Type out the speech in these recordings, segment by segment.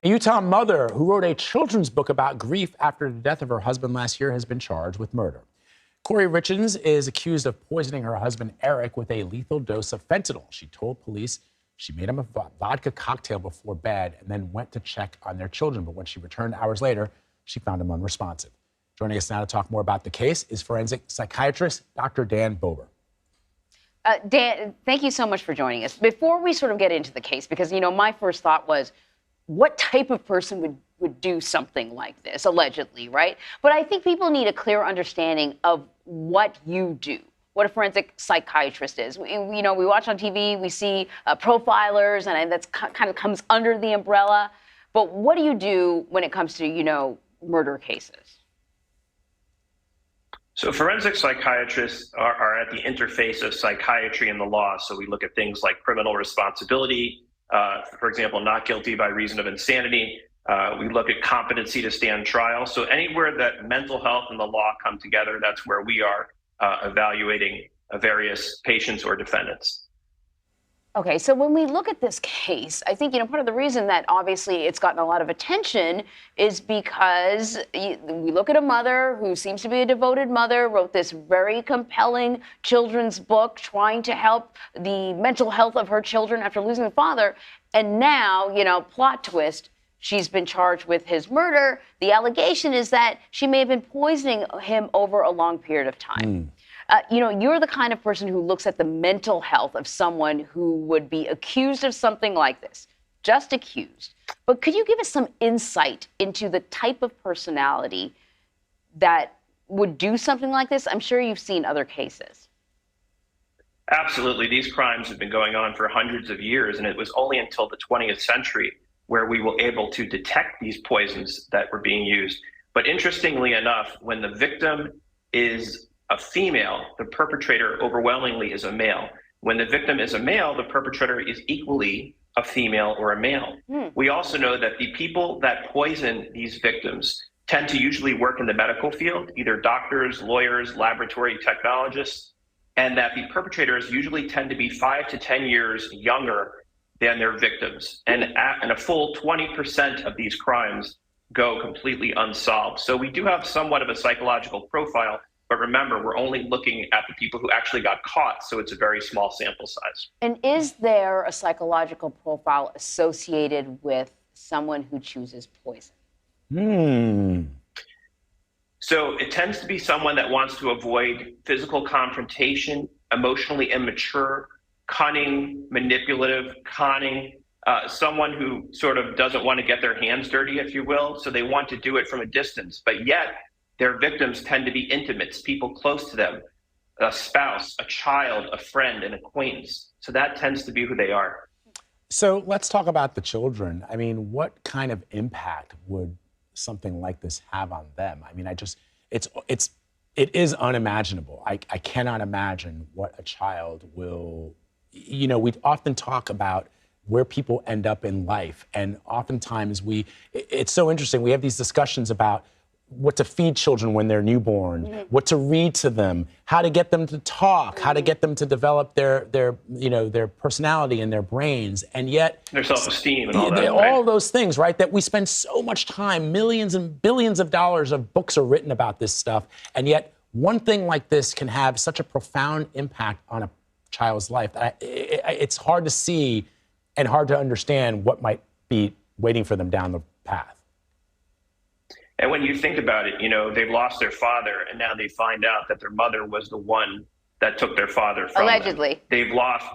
A Utah mother who wrote a children's book about grief after the death of her husband last year has been charged with murder. Corey Richens is accused of poisoning her husband, Eric, with a lethal dose of fentanyl. She told police she made him a vodka cocktail before bed and then went to check on their children. But when she returned hours later, she found him unresponsive. Joining us now to talk more about the case is forensic psychiatrist Dr. Dan Bober. Dan, thank you so much for joining us. Before we sort of get into the case, because, my first thought was, what type of person would do something like this, allegedly, right? But I think people need a clear understanding of what you do, what a forensic psychiatrist is. We watch on TV, we see profilers, and that's kind of comes under the umbrella. But what do you do when it comes to, murder cases? So forensic psychiatrists are at the interface of psychiatry and the law. So we look at things like criminal responsibility, for example, not guilty by reason of insanity. We look at competency to stand trial. So anywhere that mental health and the law come together, that's where we are evaluating various patients or defendants. Okay, so when we look at this case, I think, part of the reason that obviously it's gotten a lot of attention is because we look at a mother who seems to be a devoted mother, wrote this very compelling children's book trying to help the mental health of her children after losing the father. And now, plot twist, she's been charged with his murder. The allegation is that she may have been poisoning him over a long period of time. You're the kind of person who looks at the mental health of someone who would be accused of something like this, just accused. But could you give us some insight into the type of personality that would do something like this? I'm sure you've seen other cases. Absolutely. These crimes have been going on for hundreds of years, and it was only until the 20th century where we were able to detect these poisons that were being used. But interestingly enough, when the victim is a female, the perpetrator overwhelmingly is a male. When the victim is a male, the perpetrator is equally a female or a male. We also know that the people that poison these victims tend to usually work in the medical field, either doctors, lawyers, laboratory technologists, and that the perpetrators usually tend to be 5 to 10 years younger than their victims. And a full 20% of these crimes go completely unsolved. So we do have somewhat of a psychological profile. But remember, we're only looking at the people who actually got caught, so it's a very small sample size. And is there a psychological profile associated with someone who chooses poison? So it tends to be someone that wants to avoid physical confrontation, emotionally immature, cunning, manipulative, conning, someone who sort of doesn't want to get their hands dirty, if you will, so they want to do it from a distance. But yet, their victims tend to be intimates, people close to them, a spouse, a child, a friend, an acquaintance. So that tends to be who they are. So let's talk about the children. I mean, what kind of impact would something like this have on them? I mean, it is unimaginable. I cannot imagine what a child will, we often talk about where people end up in life. And oftentimes it's so interesting. We have these discussions about what to feed children when they're newborn, what to read to them, how to get them to talk, how to get them to develop their personality and their brains, and yet their self-esteem and all that. All those things, right? That we spend so much time, millions and billions of dollars of books are written about this stuff, and yet one thing like this can have such a profound impact on a child's life. It's hard to see and hard to understand what might be waiting for them down the path. And when you think about it, they've lost their father, and now they find out that their mother was the one that took their father from Allegedly. them. They've lost,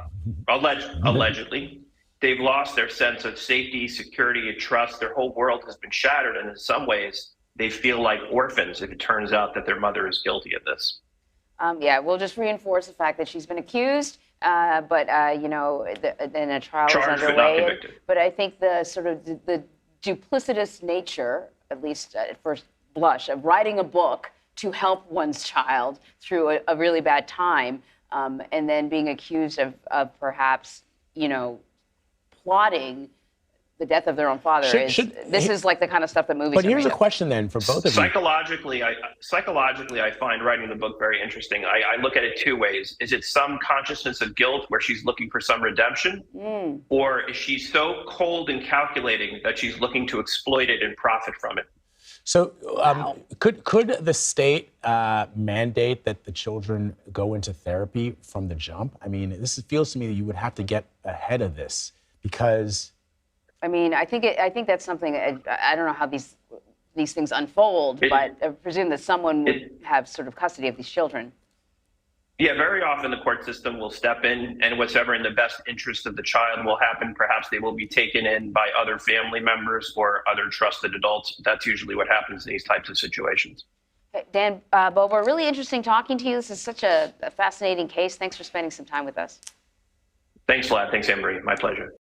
allegedly, they've lost their sense of safety, security, and trust. Their whole world has been shattered, and in some ways, they feel like orphans if it turns out that their mother is guilty of this. We'll just reinforce the fact that she's been accused, but then a trial Charged is underway. but not convicted. But I think the sort of the duplicitous nature, at least at first blush, of writing a book to help one's child through a really bad time, and then being accused of perhaps, plotting the death of their own father this is like the kind of stuff that movies But are here's made a of. question then for both of you. Psychologically, I find writing the book very interesting. I look at it two ways. Is it some consciousness of guilt where she's looking for some redemption? Or is she so cold and calculating that she's looking to exploit it and profit from it? So could the state mandate that the children go into therapy from the jump? I mean, this feels to me that you would have to get ahead of this because... I mean, I think that's something. I don't know how these things unfold, but I presume that someone would have sort of custody of these children. Yeah, very often the court system will step in, and whatever in the best interest of the child will happen. Perhaps they will be taken in by other family members or other trusted adults. That's usually what happens in these types of situations. Dan Bober, really interesting talking to you. This is such a fascinating case. Thanks for spending some time with us. Thanks, Vlad. Thanks, Anne-Marie. My pleasure.